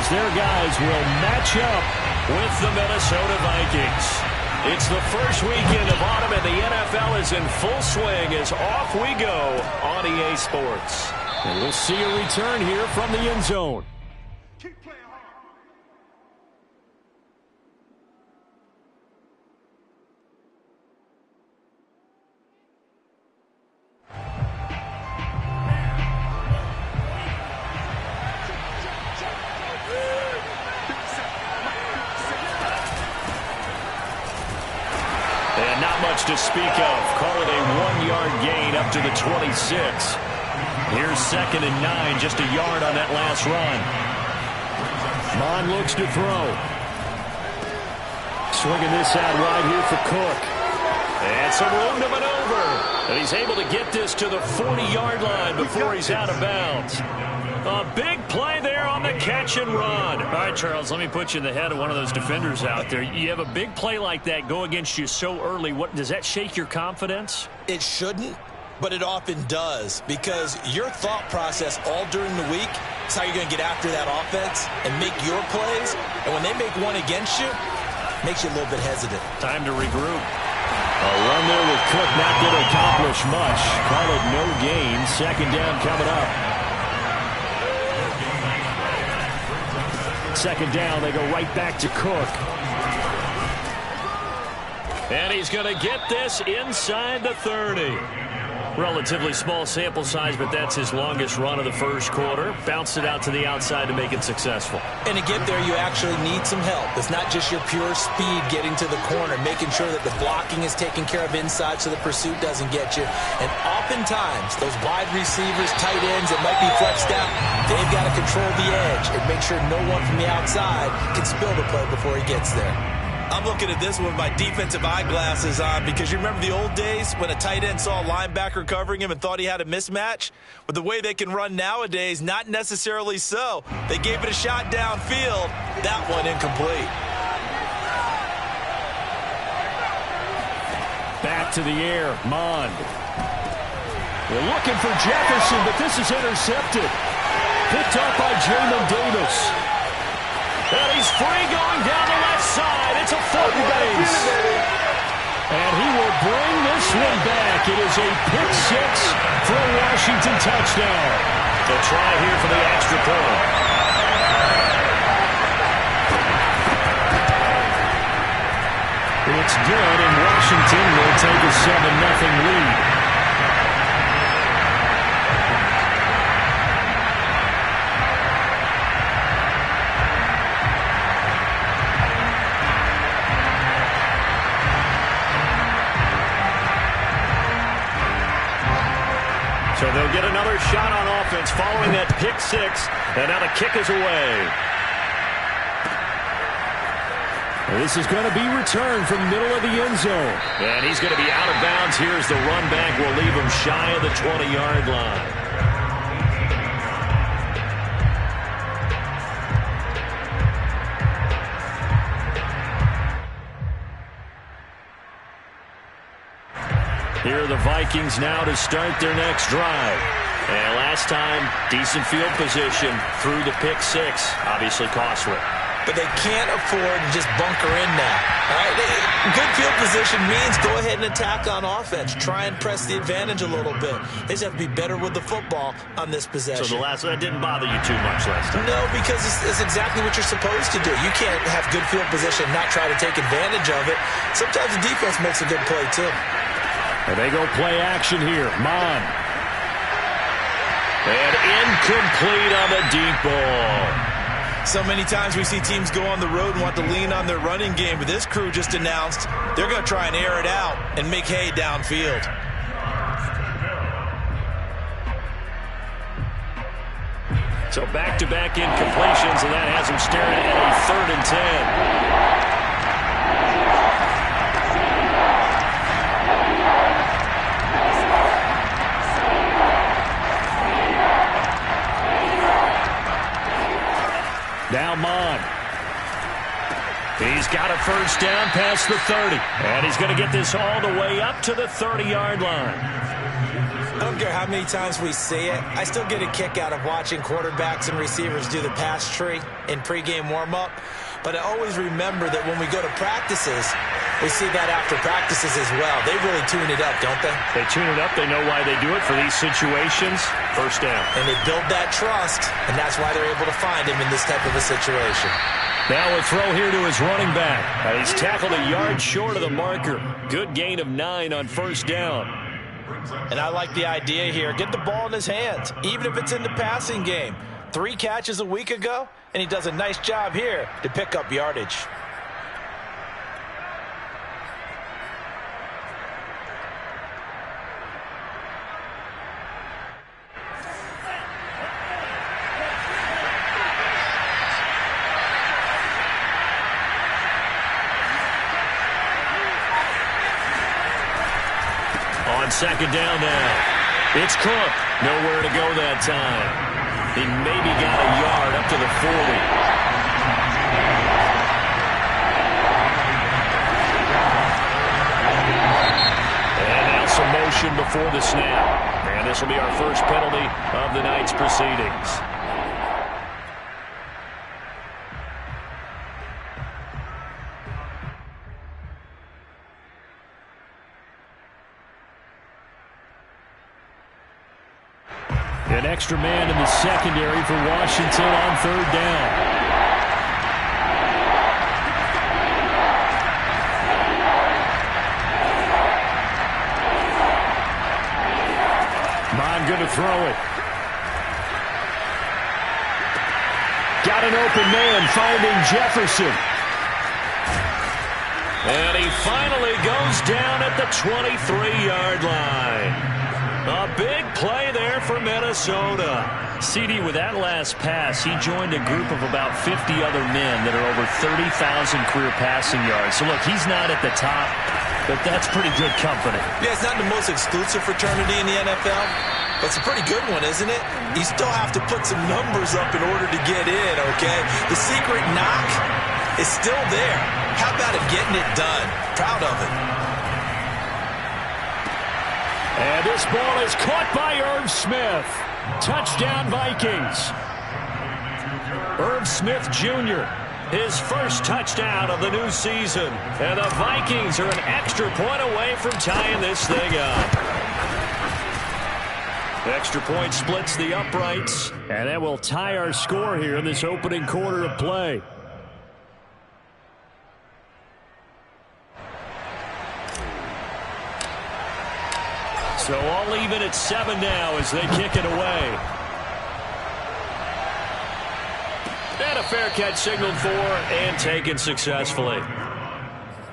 as their guys will match up with the Minnesota Vikings. It's the first weekend of autumn, and the NFL is in full swing as off we go on EA Sports. And we'll see a return here from the end zone. And not much to speak of. Call it a 1-yard gain up to the 26. Here's 2nd and 9, just a yard on that last run. Mond looks to throw. Swinging this out wide here for Cook. And some room to maneuver. And he's able to get this to the 40-yard line before he's out of bounds. A big play there on the catch and run. All right, Charles, let me put you in the head of one of those defenders out there. You have a big play like that go against you so early. What does that shake your confidence? It shouldn't, but it often does, because your thought process all during the week is how you're going to get after that offense and make your plays. And when they make one against you, it makes you a little bit hesitant. Time to regroup. A run there with Cook not going to accomplish much. Call it no gain. 2nd down coming up. 2nd down, they go right back to Cook. And he's going to get this inside the 30. Relatively small sample size, but that's his longest run of the first quarter. Bounced it out to the outside to make it successful. And to get there, you actually need some help. It's not just your pure speed getting to the corner, making sure that the blocking is taken care of inside so the pursuit doesn't get you. And oftentimes, those wide receivers, tight ends that might be flexed out, they've got to control the edge and make sure no one from the outside can spill the play before he gets there. I'm looking at this with my defensive eyeglasses on, because you remember the old days when a tight end saw a linebacker covering him and thought he had a mismatch? With the way they can run nowadays, not necessarily so. They gave it a shot downfield. That one incomplete. Back to the air, Mond. They're looking for Jefferson, but this is intercepted. Picked up by Jamin Davis. And he's free going down the left side. It's a foot race. And he will bring this one back. It is a pick six for a Washington touchdown. The try here for the extra point. It's good, and Washington will take a 7-0 lead. So they'll get another shot on offense following that pick six. And now the kick is away. This is going to be returned from the middle of the end zone. And he's going to be out of bounds. Here's the run back. Will leave him shy of the 20-yard line. Here are the Vikings now to start their next drive. And last time, decent field position through the pick six. Obviously costly. But they can't afford to just bunker in now. All right? Good field position means go ahead and attack on offense. Try and press the advantage a little bit. They just have to be better with the football on this possession. So that didn't bother you too much last time? No, because it's exactly what you're supposed to do. You can't have good field position and not try to take advantage of it. Sometimes the defense makes a good play, too. And they go play action here. Mond. And incomplete on the deep ball. So many times we see teams go on the road and want to lean on their running game, but this crew just announced they're going to try and air it out and make hay downfield. So back-to-back incompletions, and that has him staring at a 3rd and 10. Now Mond. He's got a first down past the 30. And he's going to get this all the way up to the 30-yard line. I don't don't care how many times we say it, I still get a kick out of watching quarterbacks and receivers do the pass tree in pregame warm-up. But I always remember that when we go to practices, we see that after practices as well. They really tune it up, don't they? They tune it up. They know why they do it for these situations. First down. And they build that trust, and that's why they're able to find him in this type of a situation. Now a throw here to his running back. He's tackled a yard short of the marker. Good gain of 9 on first down. And I like the idea here. Get the ball in his hands, even if it's in the passing game. 3 catches a week ago, and he does a nice job here to pick up yardage. On second down now, it's Cook. Nowhere to go that time. He maybe got a yard up to the 40. And now some motion before the snap. And this will be our first penalty of the night's proceedings. An extra man in the secondary for Washington on third down. Mon going to throw it. Got an open man finding Jefferson. And he finally goes down at the 23-yard line. A big play there for Minnesota. CD, with that last pass, he joined a group of about 50 other men that are over 30,000 career passing yards. So, look, he's not at the top, but that's pretty good company. Yeah, it's not the most exclusive fraternity in the NFL, but it's a pretty good one, isn't it? You still have to put some numbers up in order to get in, okay? The secret knock is still there. How about him getting it done? Proud of it. And this ball is caught by Irv Smith. Touchdown, Vikings. Irv Smith Jr., his first touchdown of the new season. And the Vikings are an extra point away from tying this thing up. Extra point splits the uprights. And that will tie our score here in this opening quarter of play. So all even at 7 now as they kick it away. And a fair catch signaled for and taken successfully.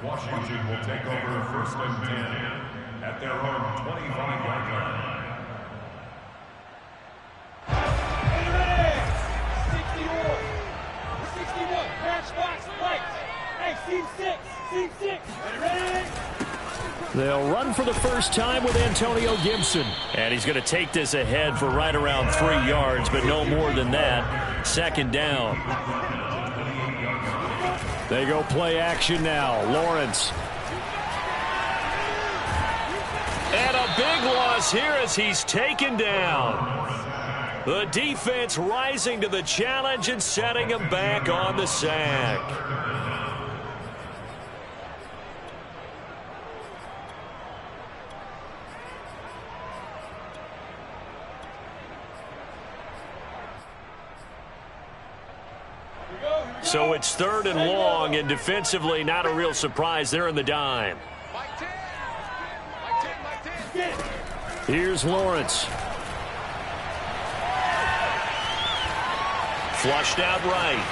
Washington will take over first and 10 at their own 25-yard line. 61, crash box, lights. Hey, seam 6, seam 6. Ready? They'll run for the first time with Antonio Gibson. And he's going to take this ahead for right around 3 yards, but no more than that. Second down. They go play action now. Lawrence. And a big loss here as he's taken down. The defense rising to the challenge and setting him back on the sack. So it's 3rd and long, and defensively not a real surprise. They're in the dime. Here's Lawrence. Flushed out right.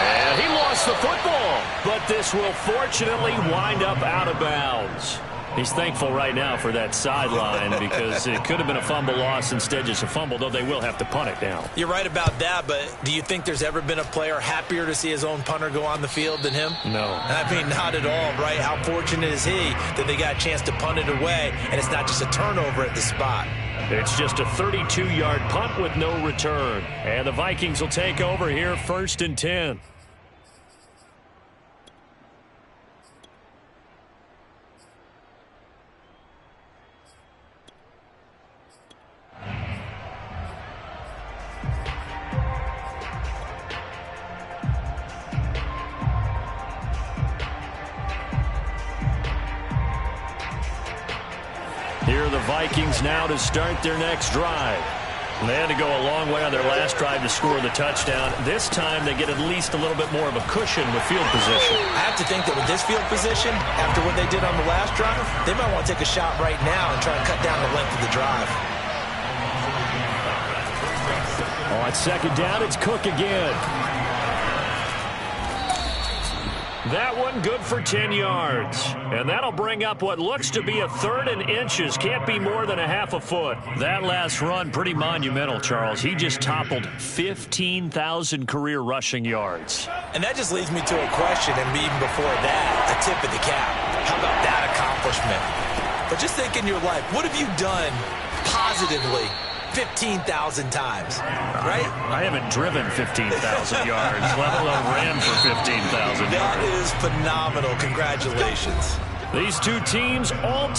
And he lost the football, but this will fortunately wind up out of bounds. He's thankful right now for that sideline because it could have been a fumble loss, instead just a fumble, though they will have to punt it now. You're right about that, but do you think there's ever been a player happier to see his own punter go on the field than him? No. I mean, not at all, right? How fortunate is he that they got a chance to punt it away, and it's not just a turnover at the spot. It's just a 32-yard punt with no return. And the Vikings will take over here, 1st and 10. Here are the Vikings now to start their next drive. They had to go a long way on their last drive to score the touchdown. This time they get at least a little bit more of a cushion with field position. I have to think that with this field position, after what they did on the last drive, they might want to take a shot right now and try to cut down the length of the drive. On second down, it's Cook again. That one good for 10 yards. And that'll bring up what looks to be a 3rd and inches. Can't be more than a half a foot. That last run, pretty monumental, Charles. He just toppled 15,000 career rushing yards. And that just leads me to a question, and even before that, a tip of the cap. How about that accomplishment? But just think in your life, what have you done positively 15,000 times, right? I haven't driven 15,000 yards, let alone ran for 15,000 yards. That is phenomenal. Congratulations. These two teams all...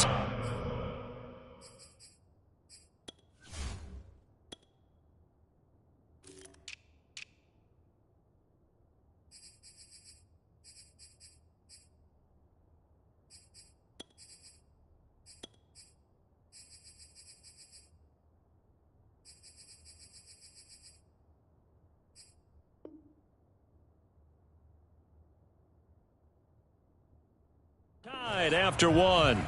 tied after one.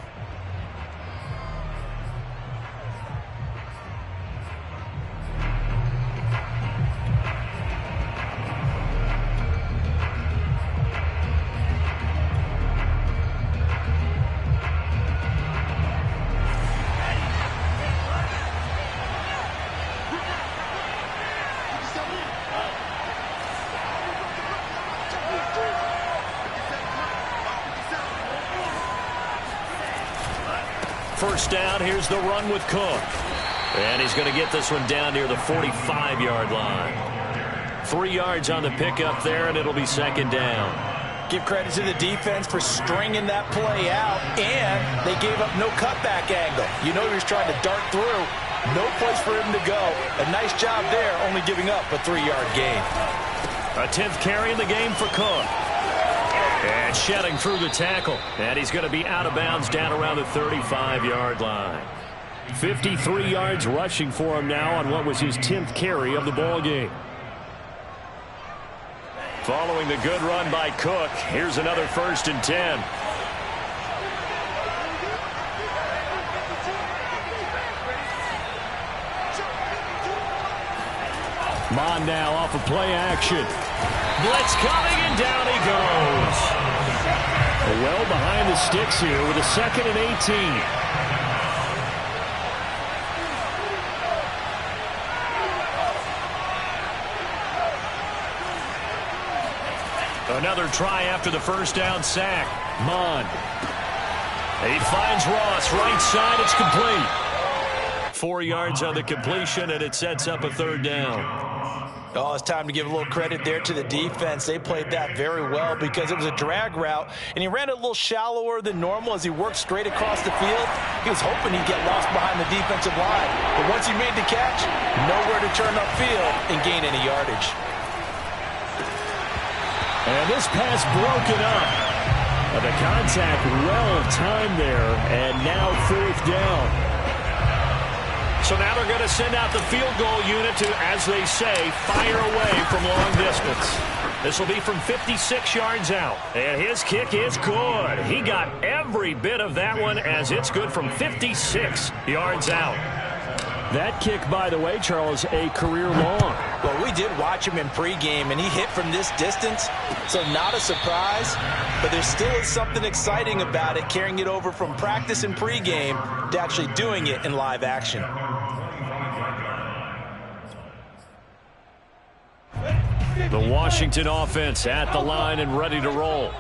First down, here's the run with Cook. And he's going to get this one down near the 45-yard line. 3 yards on the pickup there, and it'll be second down. Give credit to the defense for stringing that play out, and they gave up no cutback angle. You know he was trying to dart through. No place for him to go. A nice job there, only giving up a 3-yard gain. A 10th carry in the game for Cook. And shedding through the tackle. And he's going to be out of bounds down around the 35-yard line. 53 yards rushing for him now on what was his 10th carry of the ball game. Following the good run by Cook, here's another 1st and 10. Mond now off of play action. Blitz coming, and down he goes. Well behind the sticks here with a 2nd and 18. Another try after the first down sack. Mond. He finds Ross right side. It's complete. 4 yards on the completion, and it sets up a 3rd down. Oh, it's time to give a little credit there to the defense. They played that very well because it was a drag route, and he ran it a little shallower than normal as he worked straight across the field. He was hoping he'd get lost behind the defensive line. But once he made the catch, nowhere to turn upfield and gain any yardage. And this pass broken up. The contact well timed there, and now 4th down. So now they're going to send out the field goal unit to, as they say, fire away from long distance. This will be from 56 yards out. And his kick is good. He got every bit of that one as it's good from 56 yards out. That kick, by the way, Charles, a career long. Well, we did watch him in pregame, and he hit from this distance, so not a surprise. But there still is something exciting about it, carrying it over from practice and pregame to actually doing it in live action. The Washington offense at the line and ready to roll.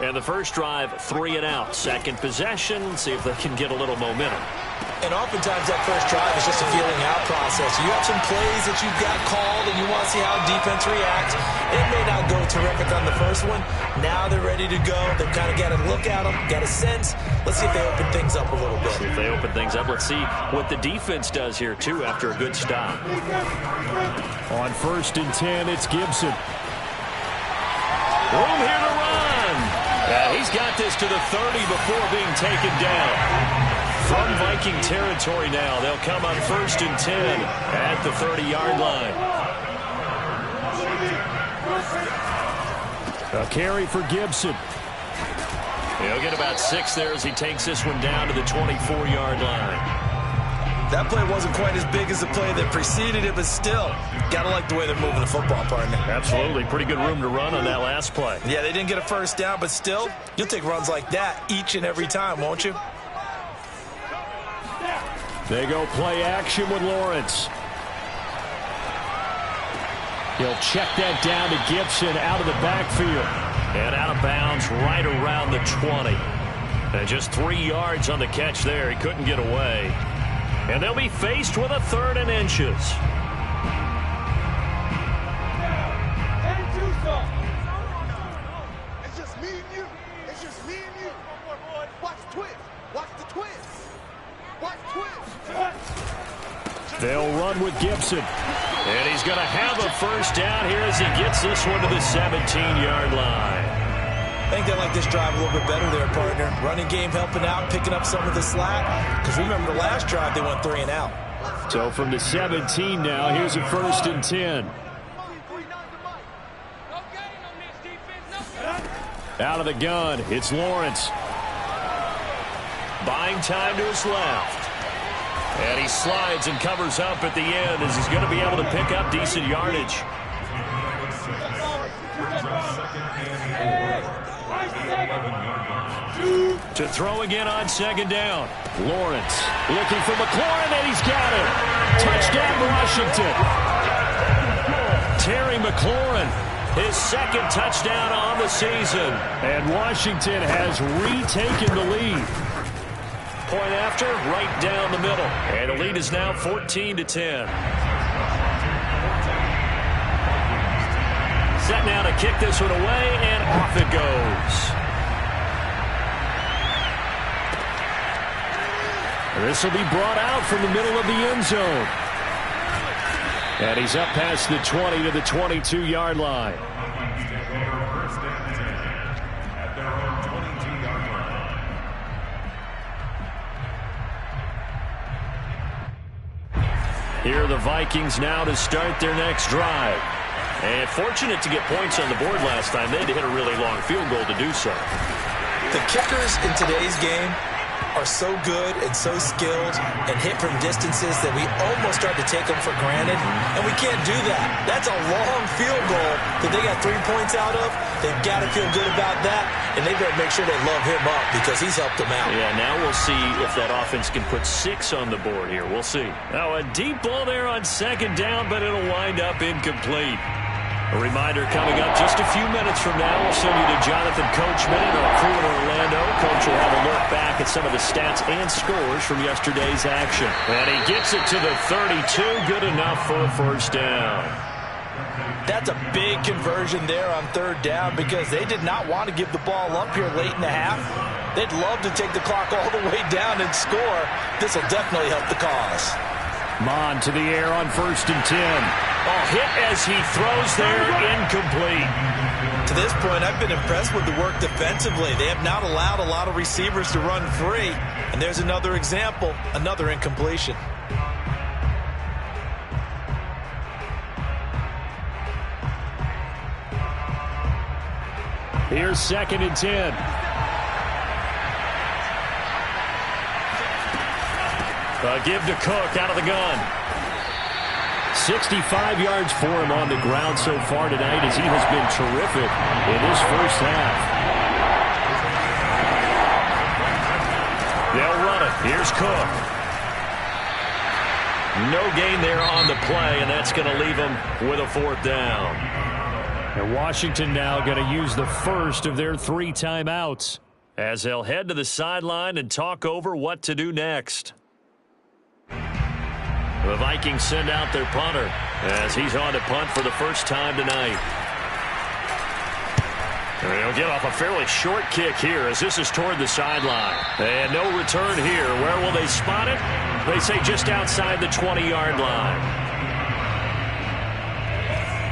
And the first drive, 3 and out. Second possession, see if they can get a little momentum. And oftentimes that first drive is just a feeling out process. You have some plays that you've got called and you want to see how defense reacts. It may not go terrific on the first one. Now they're ready to go. They've kind of got to look at them, got a sense. Let's see if they open things up a little bit. See if they open things up. Let's see what the defense does here, too, after a good stop. On 1st and 10, it's Gibson. Room here to run. He's got this to the 30 before being taken down. From Viking territory now, they'll come on 1st and 10 at the 30-yard line. A carry for Gibson. He'll get about 6 there as he takes this one down to the 24-yard line. That play wasn't quite as big as the play that preceded it, but still, gotta like the way they're moving the football, partner. Absolutely. Pretty good room to run on that last play. Yeah, they didn't get a first down, but still, you'll take runs like that each and every time, won't you? They go play action with Lawrence. He'll check that down to Gibson out of the backfield. And out of bounds right around the 20. And just 3 yards on the catch there. He couldn't get away. And they'll be faced with a 3rd and inches. It's just me and you. It's just me and you. Watch the twist. Watch the twist. Watch twist. They'll run with Gibson. And he's going to have a first down here as he gets this one to the 17-yard line. I think they like this drive a little bit better there, partner. Running game helping out, picking up some of the slack. Because remember the last drive, they went 3 and out. So from the 17 now, here's a 1st and 10. Out of the gun, it's Lawrence. Buying time to his left. And he slides and covers up at the end as he's going to be able to pick up decent yardage. To throw again on 2nd down. Lawrence looking for McLaurin, and he's got it. Touchdown, Washington. Terry McLaurin, his 2nd touchdown on the season. And Washington has retaken the lead. Point after, right down the middle. And the lead is now 14-10. Set now to kick this one away, and off it goes. This will be brought out from the middle of the end zone. And he's up past the 20 to the 22-yard line. Here are the Vikings now to start their next drive. And fortunate to get points on the board last time. They had to hit a really long field goal to do so. The kickers in today's game are so good and so skilled and hit from distances that we almost start to take them for granted, and we can't do that. That's a long field goal that they got 3 points out of. They've got to feel good about that, and they better make sure they love him up because he's helped them out. Yeah, now we'll see if that offense can put 6 on the board here. We'll see. Now a deep ball there on 2nd down, but it'll wind up incomplete. A reminder coming up just a few minutes from now. We'll send you to Jonathan Coachman and our crew in Orlando. Coach will have a look back at some of the stats and scores from yesterday's action. And he gets it to the 32. Good enough for a first down. That's a big conversion there on 3rd down because they did not want to give the ball up here late in the half. They'd love to take the clock all the way down and score. This will definitely help the cause. Mon to the air on 1st and 10. Oh, hit as he throws there, incomplete. To this point, I've been impressed with the work defensively. They have not allowed a lot of receivers to run free. And there's another example, another incompletion. Here's 2nd and 10. Give to Cook out of the gun. 65 yards for him on the ground so far tonight as he has been terrific in this first half. They'll run it. Here's Cook. No gain there on the play, and that's going to leave them with a 4th down. And Washington now going to use the first of their 3 timeouts as they'll head to the sideline and talk over what to do next. The Vikings send out their punter as he's on to punt for the first time tonight. And he'll get off a fairly short kick here as this is toward the sideline. And no return here. Where will they spot it? They say just outside the 20-yard line.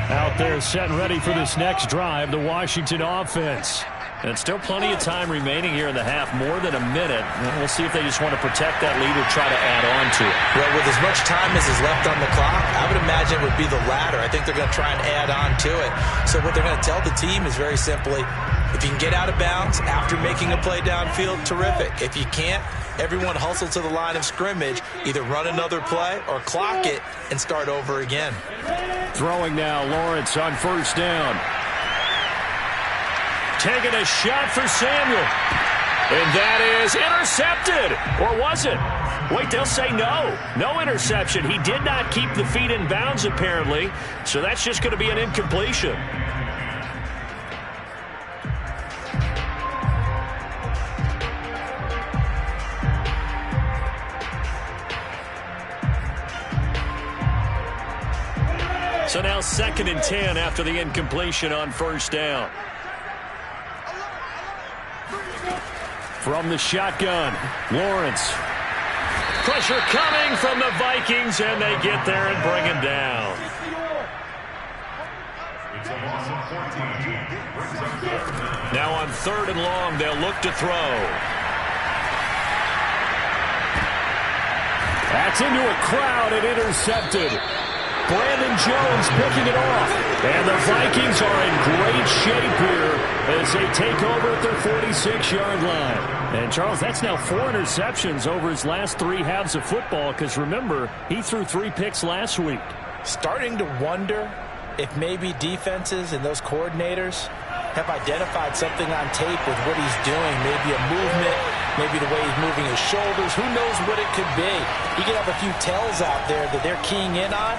Out there set and ready for this next drive, the Washington offense. And still plenty of time remaining here in the half, more than a minute. And we'll see if they just want to protect that lead or try to add on to it. Well, with as much time as is left on the clock, I would imagine it would be the latter. I think they're going to try and add on to it. So what they're going to tell the team is very simply, if you can get out of bounds after making a play downfield, terrific. If you can't, everyone hustle to the line of scrimmage, either run another play or clock it and start over again. Throwing now, Lawrence on first down. Taking a shot for Samuel. And that is intercepted. Or was it? Wait, they'll say no. No interception. He did not keep the feet in bounds, apparently. So that's just going to be an incompletion. So now 2nd and 10 after the incompletion on first down. From the shotgun, Lawrence. Pressure coming from the Vikings, and they get there and bring him down. Now on 3rd and long, they'll look to throw. That's into a crowd and intercepted. Brandon Jones picking it off. And the Vikings are in great shape here as they take over at their 46-yard line. And, Charles, that's now 4 interceptions over his last 3 halves of football because, remember, he threw 3 picks last week. Starting to wonder if maybe defenses and those coordinators have identified something on tape with what he's doing. Maybe a movement, maybe the way he's moving his shoulders. Who knows what it could be? He could have a few tells out there that they're keying in on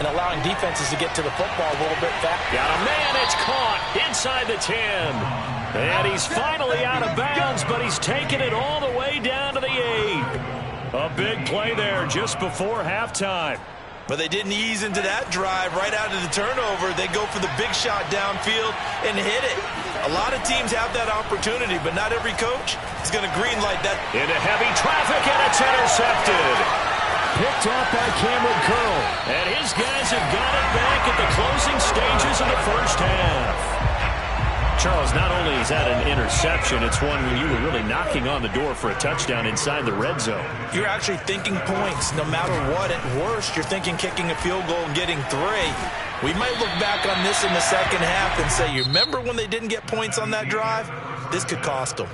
and allowing defenses to get to the football a little bit faster. Got a man, it's caught inside the 10. And he's finally out of bounds, but he's taken it all the way down to the 8. A big play there just before halftime. But they didn't ease into that drive right out of the turnover. They go for the big shot downfield and hit it. A lot of teams have that opportunity, but not every coach is going to greenlight that. Into heavy traffic, and it's intercepted. Picked off by Cameron Curl. And his guys have got it back at the closing stages of the first half. Charles, not only is that an interception, it's one when you were really knocking on the door for a touchdown inside the red zone. You're actually thinking points no matter what. At worst, you're thinking kicking a field goal and getting 3. We might look back on this in the second half and say, you remember when they didn't get points on that drive? This could cost them.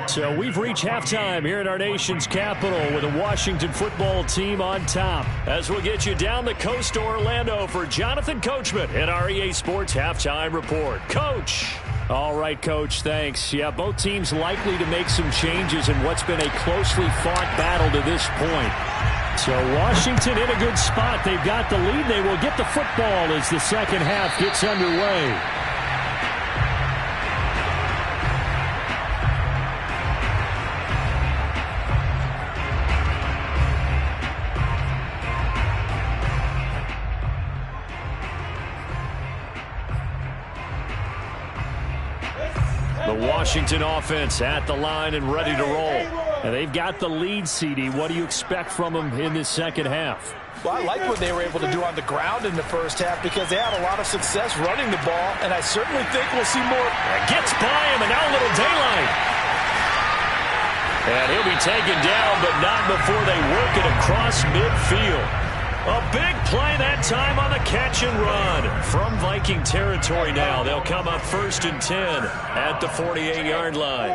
So we've reached halftime here in our nation's capital with the Washington football team on top. As we'll get you down the coast to Orlando for Jonathan Coachman at our EA Sports Halftime Report. Coach. All right, Coach, thanks. Yeah, both teams likely to make some changes in what's been a closely fought battle to this point. So Washington in a good spot. They've got the lead. They will get the football as the second half gets underway. The Washington offense at the line and ready to roll. And they've got the lead, CD. What do you expect from them in this second half? Well, I like what they were able to do on the ground in the first half because they had a lot of success running the ball, and I certainly think we'll see more. Gets by him, and now a little daylight. And he'll be taken down, but not before they work it across midfield. A big play that time on the catch and run. From Viking territory now, they'll come up 1st and 10 at the 48-yard line.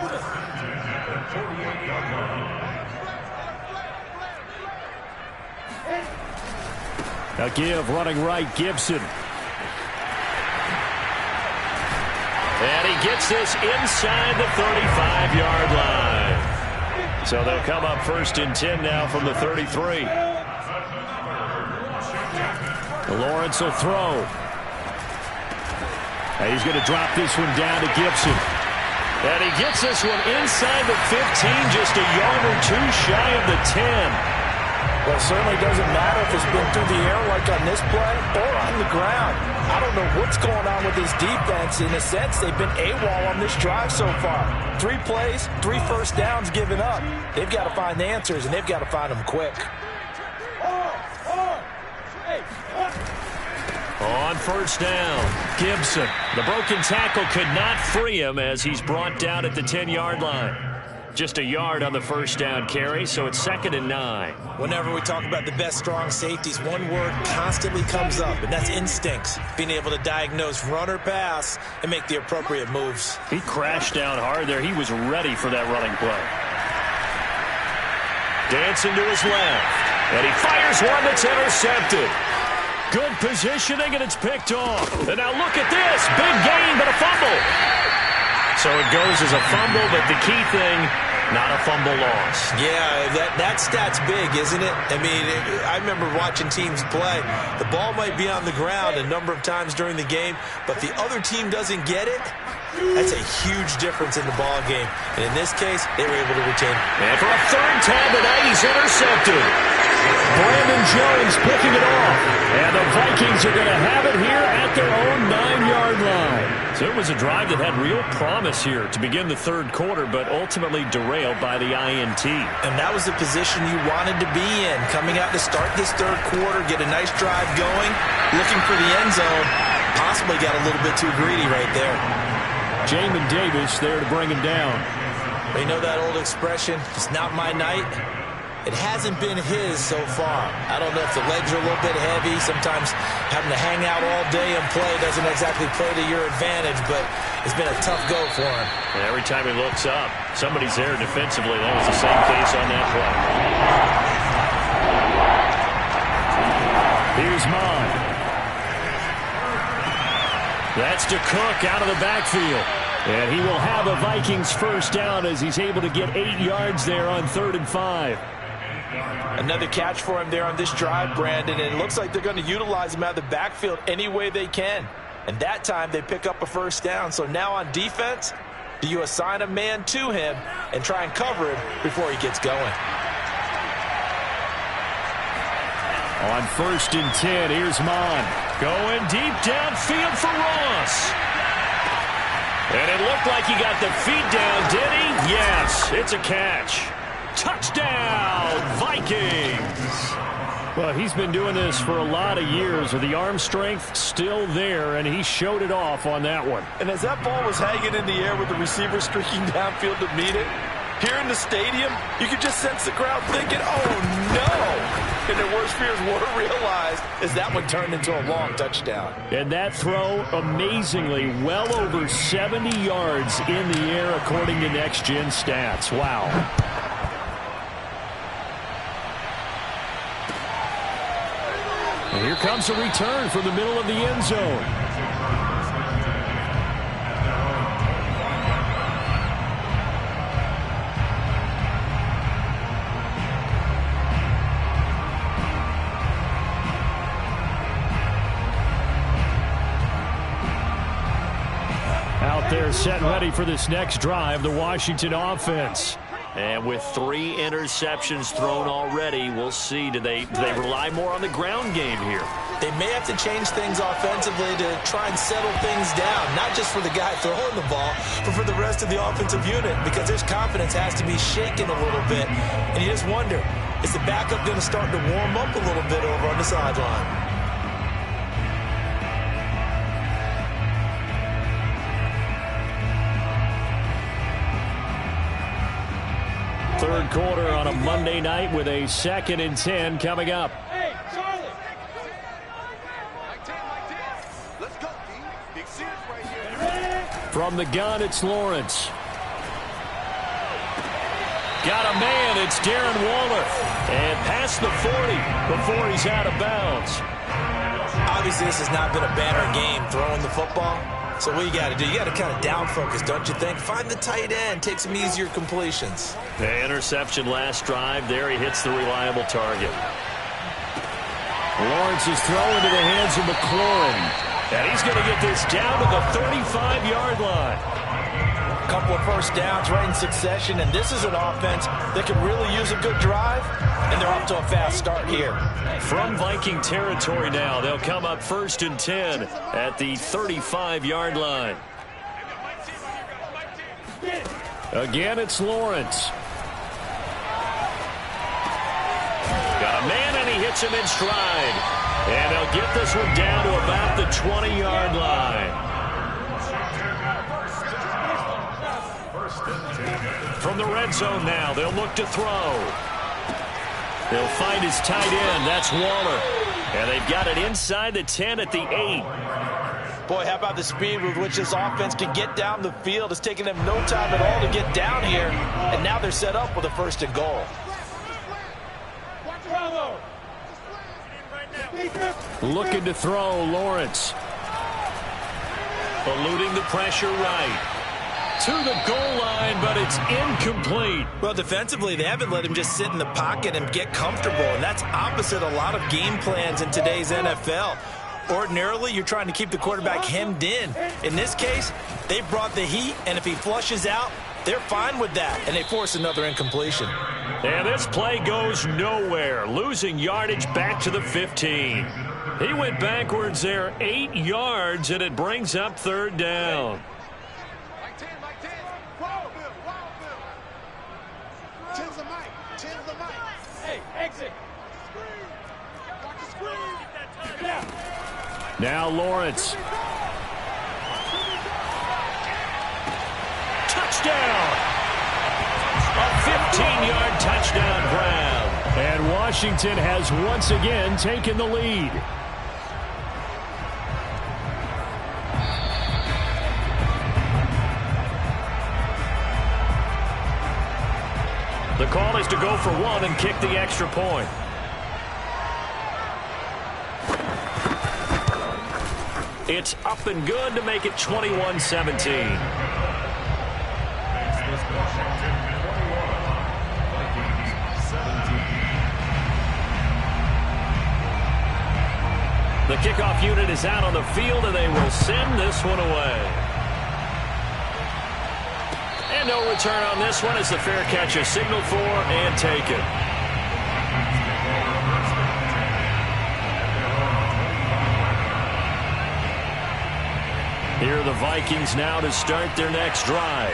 A give running right, Gibson. And he gets this inside the 35-yard line. So they'll come up 1st and 10 now from the 33. Lawrence will throw. And he's going to drop this one down to Gibson. And he gets this one inside the 15, just a yard or 2 shy of the 10. Well, it certainly doesn't matter if it's been through the air like on this play or on the ground. I don't know what's going on with this defense. In a sense, they've been AWOL on this drive so far. 3 plays, 3 first downs given up. They've got to find the answers, and they've got to find them quick. On first down, Gibson. The broken tackle could not free him as he's brought down at the 10-yard line. Just a yard on the first down carry, so it's 2nd and 9. Whenever we talk about the best strong safeties, one word constantly comes up, and that's instincts. Being able to diagnose run or pass and make the appropriate moves. He crashed down hard there. He was ready for that running play. Dancing to his left, and he fires one that's intercepted. Good positioning, and it's picked off. And now look at this. Big gain, but a fumble. So it goes as a fumble, but the key thing, not a fumble loss. Yeah, that stat's big, isn't it? I mean, I remember watching teams play. The ball might be on the ground a number of times during the game, but the other team doesn't get it. That's a huge difference in the ball game. And in this case, they were able to retain it. And for a third time tonight, he's intercepted. Brandon Jones picking it off. And the Vikings are going to have it here at their own 9-yard line. So it was a drive that had real promise here to begin the third quarter, but ultimately derailed by the INT. And that was the position you wanted to be in. Coming out to start this third quarter, get a nice drive going, looking for the end zone. Possibly got a little bit too greedy right there. Jamin Davis there to bring him down. You know that old expression, it's not my night. It hasn't been his so far. I don't know if the legs are a little bit heavy. Sometimes having to hang out all day and play doesn't exactly play to your advantage, but it's been a tough go for him. And every time he looks up, somebody's there defensively. That was the same case on that play. Here's Mond. That's to Cook out of the backfield. And he will have a Vikings first down as he's able to get 8 yards there on 3rd and 5. Another catch for him there on this drive, Brandon, and it looks like they're going to utilize him out of the backfield any way they can. And that time they pick up a first down. So now on defense, do you assign a man to him and try and cover him before he gets going? On 1st and 10, here's Mond. Going deep downfield for Ross. And it looked like he got the feet down, did he? Yes, it's a catch. Touchdown, Vikings. Well, he's been doing this for a lot of years with the arm strength still there, and he showed it off on that one. And as that ball was hanging in the air with the receiver streaking downfield to meet it, here in the stadium, you could just sense the crowd thinking, oh, no. And their worst fears were realized as that one turned into a long touchdown. And that throw, amazingly, well over 70 yards in the air, according to Next Gen Stats. Wow. And here comes a return from the middle of the end zone. Out there set ready for this next drive, the Washington offense. And with 3 interceptions thrown already, we'll see. Do they rely more on the ground game here? They may have to change things offensively to try and settle things down, not just for the guy throwing the ball, but for the rest of the offensive unit, because his confidence has to be shaken a little bit. And you just wonder, is the backup going to start to warm up a little bit over on the sideline? Third quarter on a Monday night with a 2nd and 10 coming up. Hey, Charlie. Let's go, D. Big series right here. From the gun, it's Lawrence. Got a man, it's Darren Waller. And past the 40 before he's out of bounds. Obviously, this has not been a banner game throwing the football. So what you got to do, you got to kind of down focus, don't you think? Find the tight end, take some easier completions. The interception last drive. There he hits the reliable target. Lawrence is thrown into the hands of McLaurin. And he's going to get this down to the 35-yard line. A couple of first downs right in succession, and this is an offense that can really use a good drive, and they're off to a fast start here. From Viking territory now, they'll come up 1st and 10 at the 35-yard line. Again, it's Lawrence. Got a man, and he hits gets him in stride. And they'll get this one down to about the 20-yard line. From the red zone now, they'll look to throw. They'll find his tight end. That's Waller. And they've got it inside the 10 at the 8. Boy, how about the speed with which this offense can get down the field? It's taken them no time at all to get down here. And now they're set up with a 1st and goal. Looking to throw, Lawrence. Eluding the pressure right. To the goal line, but it's incomplete. Well, defensively, they haven't let him just sit in the pocket and get comfortable, and that's opposite a lot of game plans in today's NFL. Ordinarily, you're trying to keep the quarterback hemmed in. In this case, they brought the heat, and if he flushes out, they're fine with that, and they force another incompletion. And this play goes nowhere, losing yardage back to the 15. He went backwards there 8 yards, and it brings up 3rd down. Now Lawrence. Touchdown! A 15-yard touchdown grab. And Washington has once again taken the lead. The call is to go for 1 and kick the extra point. It's up and good to make it 21-17. The kickoff unit is out on the field, and they will send this one away. And no return on this one as the fair catch is signaled for and taken. Here are the Vikings now to start their next drive.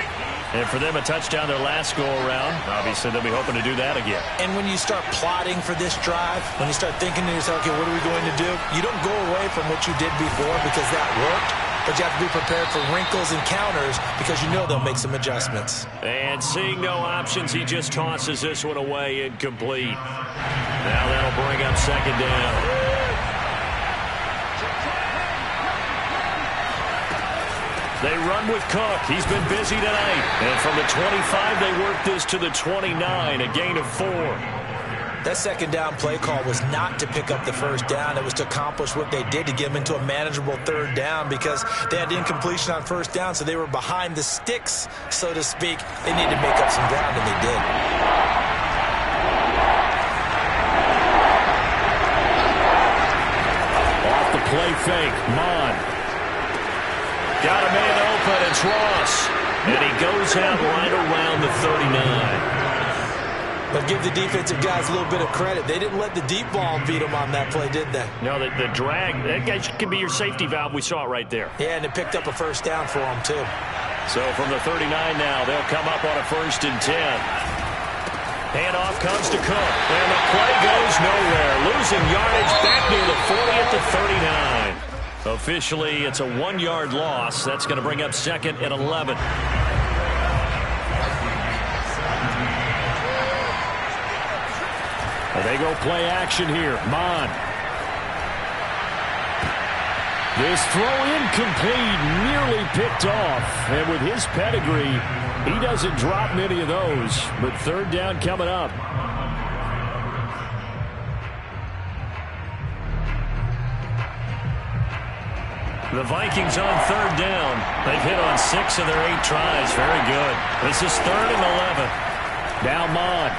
And for them, a touchdown their last go-around. Obviously, they'll be hoping to do that again. And when you start plotting for this drive, when you start thinking to yourself, okay, what are we going to do? You don't go away from what you did before because that worked. But you have to be prepared for wrinkles and counters because you know they'll make some adjustments. And seeing no options, he just tosses this one away incomplete. Now that'll bring up 2nd down. They run with Cook. He's been busy tonight. And from the 25, they work this to the 29, a gain of 4. That 2nd down play call was not to pick up the 1st down. It was to accomplish what they did to get them into a manageable 3rd down because they had incompletion on 1st down, so they were behind the sticks, so to speak. They needed to make up some ground, and they did. Off the play fake, Mon. Got a man open, it's Ross. And he goes out right around the 39. But give the defensive guys a little bit of credit. They didn't let the deep ball beat them on that play, did they? No, the drag, that guy could be your safety valve. We saw it right there. Yeah, and it picked up a 1st down for them, too. So from the 39 now, they'll come up on a 1st and 10. Handoff comes to Cook. And the play goes nowhere. Losing yardage back near the 40 at the 39. Officially, it's a 1-yard loss. That's going to bring up 2nd and 11. They go play action here. Mon. This throw incomplete, nearly picked off. And with his pedigree, he doesn't drop many of those. But 3rd down coming up. The Vikings on 3rd down. They've hit on 6 of their 8 tries. Very good. This is 3rd and 11. Now Mon.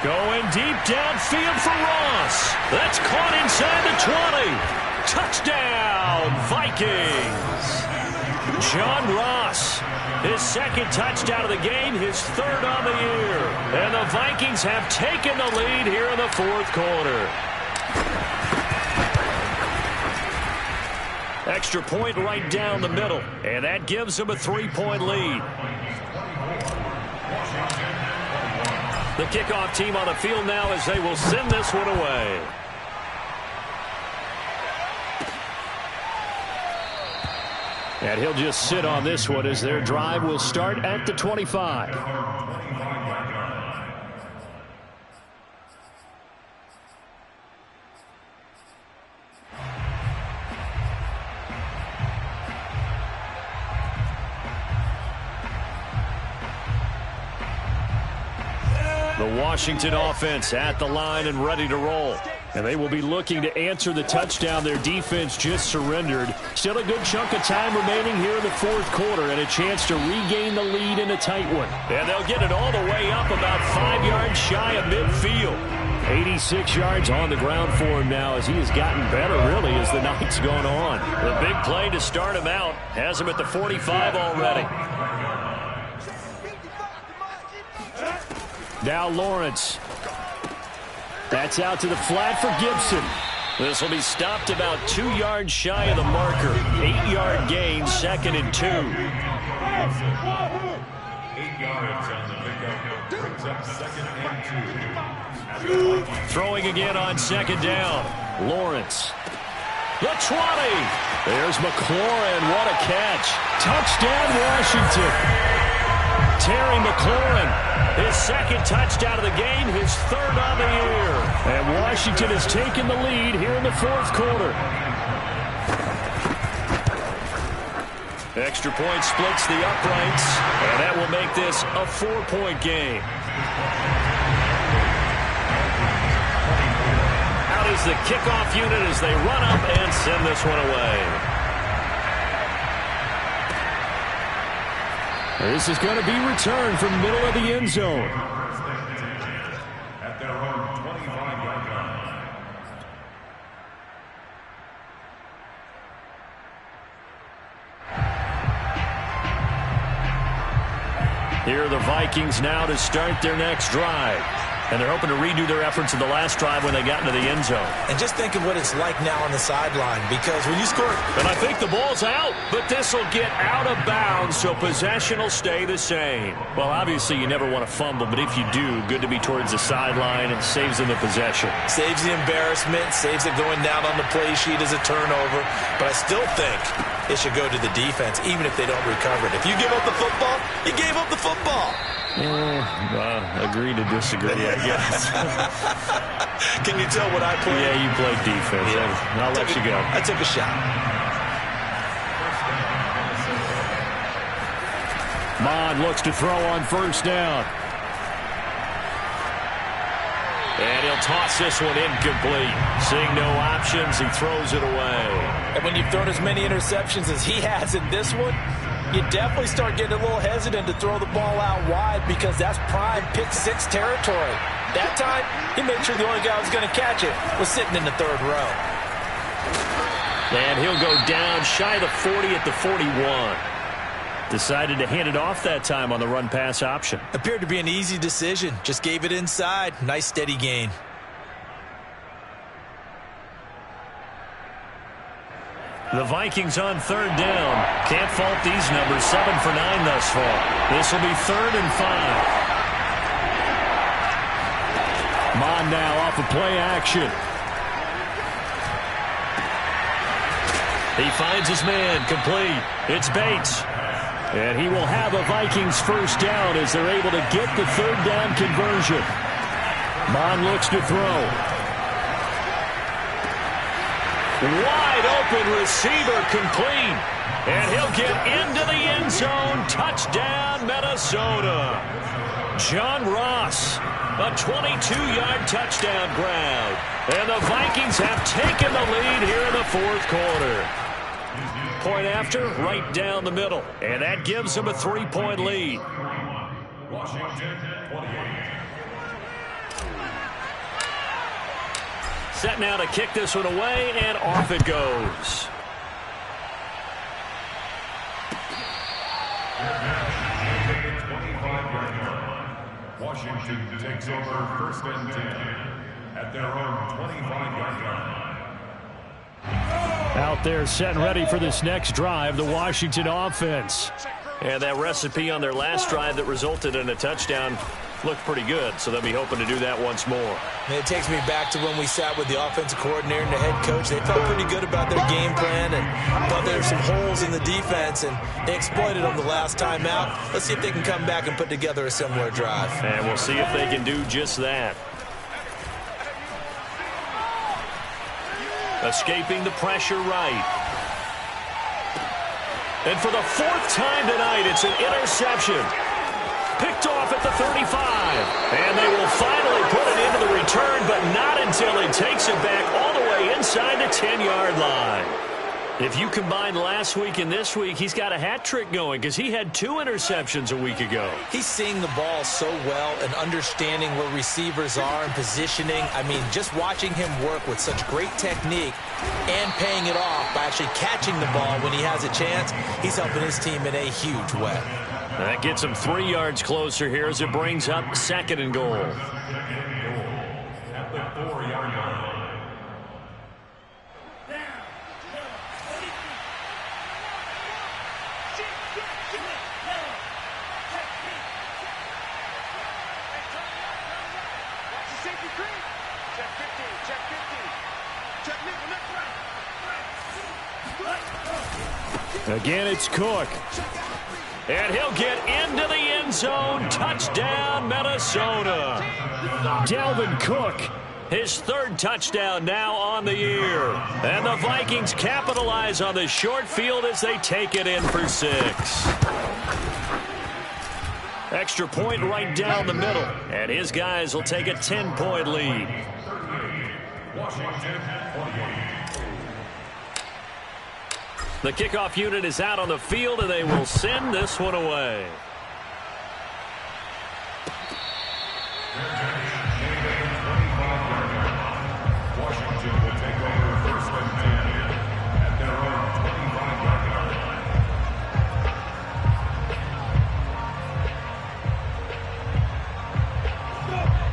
Going deep downfield for Ross. That's caught inside the 20. Touchdown, Vikings. John Ross. His 2nd touchdown of the game, his 3rd on the year. And the Vikings have taken the lead here in the 4th quarter. Extra point right down the middle. And that gives them a 3-point lead. The kickoff team on the field now as they will send this one away. And he'll just sit on this one as their drive will start at the 25. The Washington offense at the line and ready to roll. And they will be looking to answer the touchdown their defense just surrendered. Still a good chunk of time remaining here in the fourth quarter and a chance to regain the lead in a tight one. And they'll get it all the way up about 5 yards shy of midfield. 86 yards on the ground for him now as he has gotten better, really, as the night's gone on. The big play to start him out has him at the 45 already. Now Lawrence. That's out to the flat for Gibson. This will be stopped about 2 yards shy of the marker. 8-yard gain, 2nd and 2. 8 yards on the pickup. Brings up 2nd and 2. Throwing again on 2nd down. Lawrence. The 20. There's McLaurin. What a catch. Touchdown, Washington. Terry McLaurin. His 2nd touchdown of the game, his 3rd on the year. And Washington has taken the lead here in the fourth quarter. Extra point splits the uprights, and that will make this a 4-point game. Out is the kickoff unit as they run up and send this one away. This is going to be returned from middle of the end zone. At their own 25-yard line. Here are the Vikings now to start their next drive. And they're hoping to redo their efforts in the last drive when they got into the end zone. And just think of what it's like now on the sideline, because when you score... And I think the ball's out, but this will get out of bounds, so possession will stay the same. Well, obviously you never want to fumble, but if you do, good to be towards the sideline and saves them the possession. Saves the embarrassment, saves it going down on the play sheet as a turnover. But I still think it should go to the defense, even if they don't recover it. If you give up the football, you gave up the football. Agree to disagree, I guess. Can you tell what I played? Yeah, you played defense. Yeah. I'll let you go. I took a shot. Mond looks to throw on 1st down. And he'll toss this one incomplete. Seeing no options, he throws it away. And when you've thrown as many interceptions as he has in this one, you definitely start getting a little hesitant to throw the ball out wide because that's prime pick 6 territory. That time, he made sure the only guy who was going to catch it was sitting in the 3rd row. And he'll go down shy of the 40 at the 41. Decided to hand it off that time on the run-pass option. Appeared to be an easy decision. Just gave it inside. Nice steady gain. The Vikings on 3rd down. Can't fault these numbers. 7 for 9 thus far. This will be 3rd and 5. Mond now off of play action. He finds his man. Complete. It's Bates. And he will have a Vikings 1st down as they're able to get the 3rd down conversion. Mond looks to throw. Wide open receiver complete. And he'll get into the end zone. Touchdown, Minnesota. John Ross, a 22-yard touchdown grab. And the Vikings have taken the lead here in the fourth quarter. Point after, right down the middle. And that gives them a 3-point lead. Washington, 28. Set now to kick this one away, and off it goes. Washington takes over 1st and 10 at their own 25-yard line. Out there set and ready for this next drive, the Washington offense. And that recipe on their last drive that resulted in a touchdown looked pretty good, so they'll be hoping to do that once more. And it takes me back to when we sat with the offensive coordinator and the head coach. They felt pretty good about their game plan and thought there were some holes in the defense, and they exploited them the last time out. Let's see if they can come back and put together a similar drive. And we'll see if they can do just that. Escaping the pressure right. And for the fourth time tonight, it's an interception. Picked off at the 35. And they will finally put it into the return, but not until he takes it back all the way inside the 10-yard line. If you combine last week and this week, he's got a hat trick going because he had 2 interceptions a week ago. He's seeing the ball so well and understanding where receivers are and positioning. I mean, just watching him work with such great technique and paying it off by actually catching the ball when he has a chance, he's helping his team in a huge way. That gets him 3 yards closer here as it brings up 2nd and goal. At the 4-yard line. Again, it's Cook. And he'll get into the end zone. Touchdown, Minnesota. Dalvin Cook, his 3rd touchdown now on the year. And the Vikings capitalize on the short field as they take it in for 6. Extra point right down the middle. And his guys will take a 10-point lead. Washington, 28. The kickoff unit is out on the field, and they will send this one away. Washington will take over 1st and 10 at their own 25-yard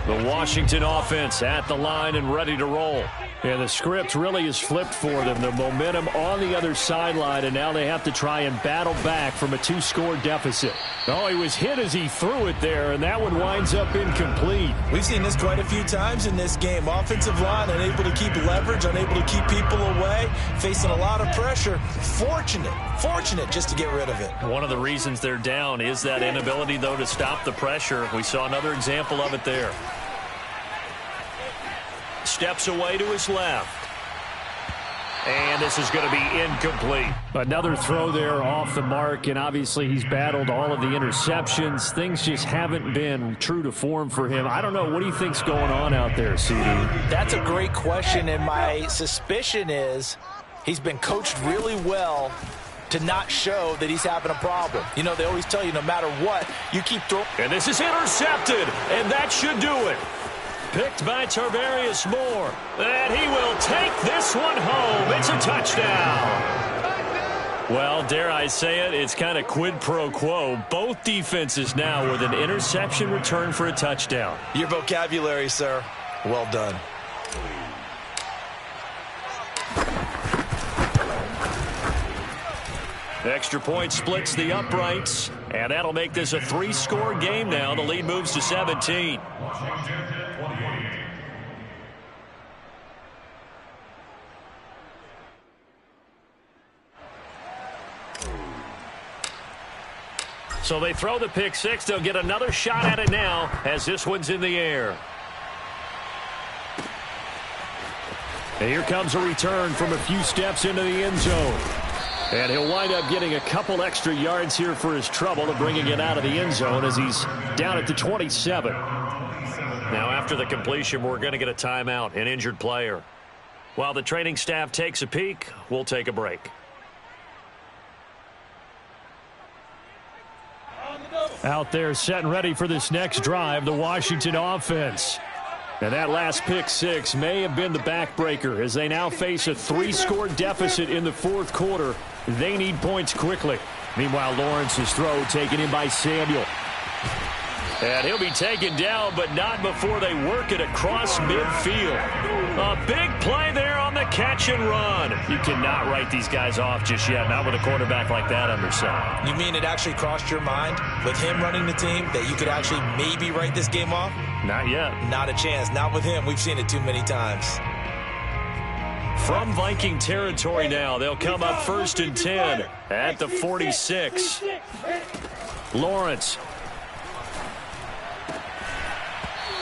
line. The Washington offense at the line and ready to roll. And the script really is flipped for them. The momentum on the other sideline, and now they have to try and battle back from a 2-score deficit. Oh, he was hit as he threw it there, and that one winds up incomplete. We've seen this quite a few times in this game. Offensive line unable to keep leverage, unable to keep people away, facing a lot of pressure. Fortunate just to get rid of it. One of the reasons they're down is that inability, though, to stop the pressure. We saw another example of it there. Steps away to his left. And this is going to be incomplete. Another throw there off the mark, and obviously he's battled all of the interceptions. Things just haven't been true to form for him. I don't know. What do you think's going on out there, CD? That's a great question, and my suspicion is he's been coached really well to not show that he's having a problem. You know, they always tell you no matter what, you keep throwing. And this is intercepted, and that should do it. Picked by Tarvarius Moore. And he will take this one home. It's a touchdown. Well, dare I say it, it's kind of quid pro quo. Both defenses now with an interception return for a touchdown. Your vocabulary, sir. Well done. Extra point splits the uprights, and that'll make this a 3-score game now. The lead moves to 17. So they throw the pick 6. They'll get another shot at it now as this one's in the air. And here comes a return from a few steps into the end zone. And he'll wind up getting a couple extra yards here for his trouble of bringing it out of the end zone as he's down at the 27. Now after the completion, we're going to get a timeout, an injured player. While the training staff takes a peek, we'll take a break. Out there set and ready for this next drive, the Washington offense. And that last pick 6 may have been the backbreaker as they now face a 3-score deficit in the 4th quarter. They need points quickly. Meanwhile, Lawrence's throw taken in by Samuel. And he'll be taken down, but not before they work it across midfield. A big play there on the the catch and run. You cannot write these guys off just yet, not with a quarterback like that under center. You mean it actually crossed your mind with him running the team that you could actually maybe write this game off? Not yet. Not a chance. Not with him. We've seen it too many times. From Viking territory now, they'll come up 1st and 10 at the 46. Lawrence.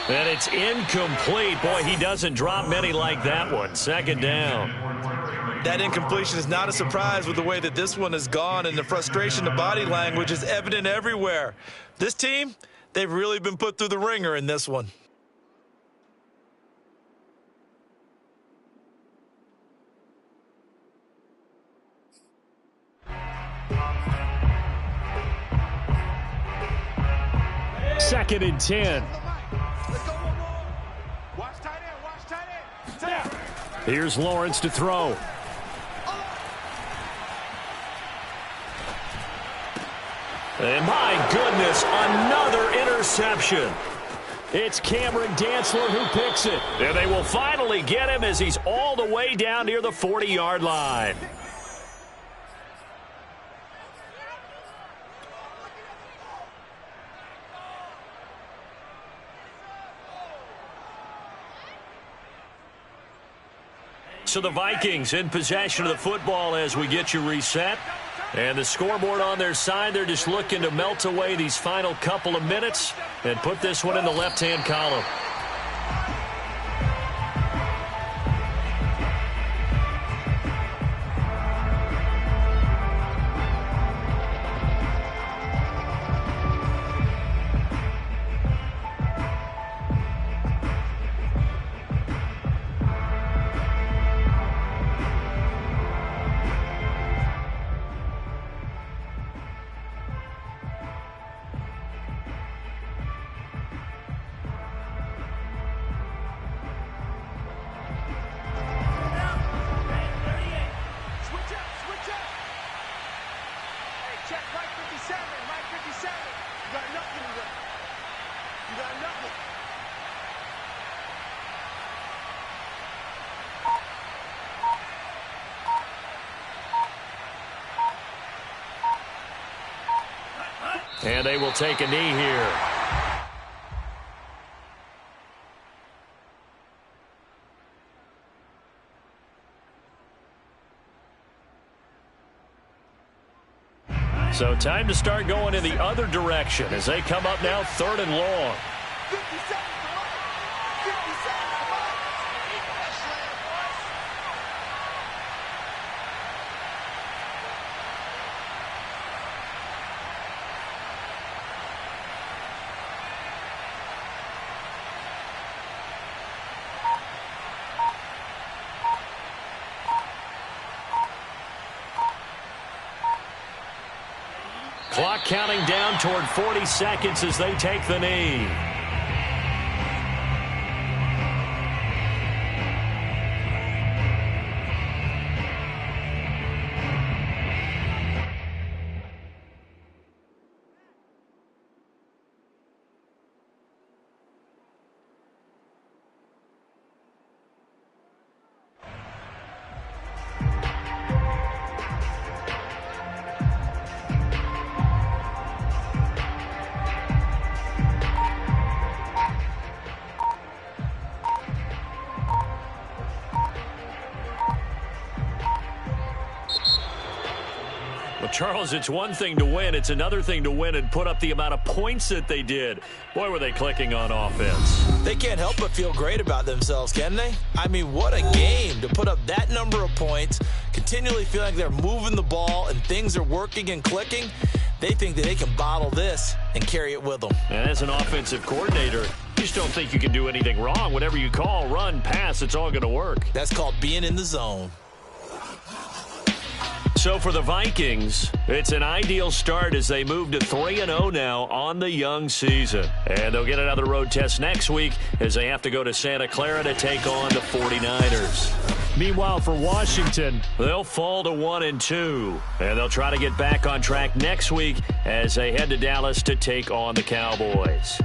And it's incomplete. Boy, he doesn't drop many like that one. 2nd down. That incompletion is not a surprise with the way that this one has gone, and the frustration, the body language is evident everywhere. This team, they've really been put through the ringer in this one. Second and 10. Here's Lawrence to throw. And my goodness, another interception. It's Cameron Dantzler who picks it. And they will finally get him as he's all the way down near the 40-yard line. So the Vikings in possession of the football as we get you reset. And the scoreboard on their side, they're just looking to melt away these final couple of minutes and put this one in the left-hand column. And they will take a knee here. So time to start going in the other direction as they come up now 3rd and long. 57 Clock counting down toward 40 seconds as they take the knee. Charles, it's one thing to win. It's another thing to win and put up the amount of points that they did. Boy, were they clicking on offense. They can't help but feel great about themselves, can they? I mean, what a game to put up that number of points, continually feel like they're moving the ball and things are working and clicking. They think that they can bottle this and carry it with them. And as an offensive coordinator, you just don't think you can do anything wrong. Whatever you call, run, pass, it's all going to work. That's called being in the zone. So for the Vikings, it's an ideal start as they move to 3-0 now on the young season. And they'll get another road test next week as they have to go to Santa Clara to take on the 49ers. Meanwhile, for Washington, they'll fall to 1-2. And they'll try to get back on track next week as they head to Dallas to take on the Cowboys.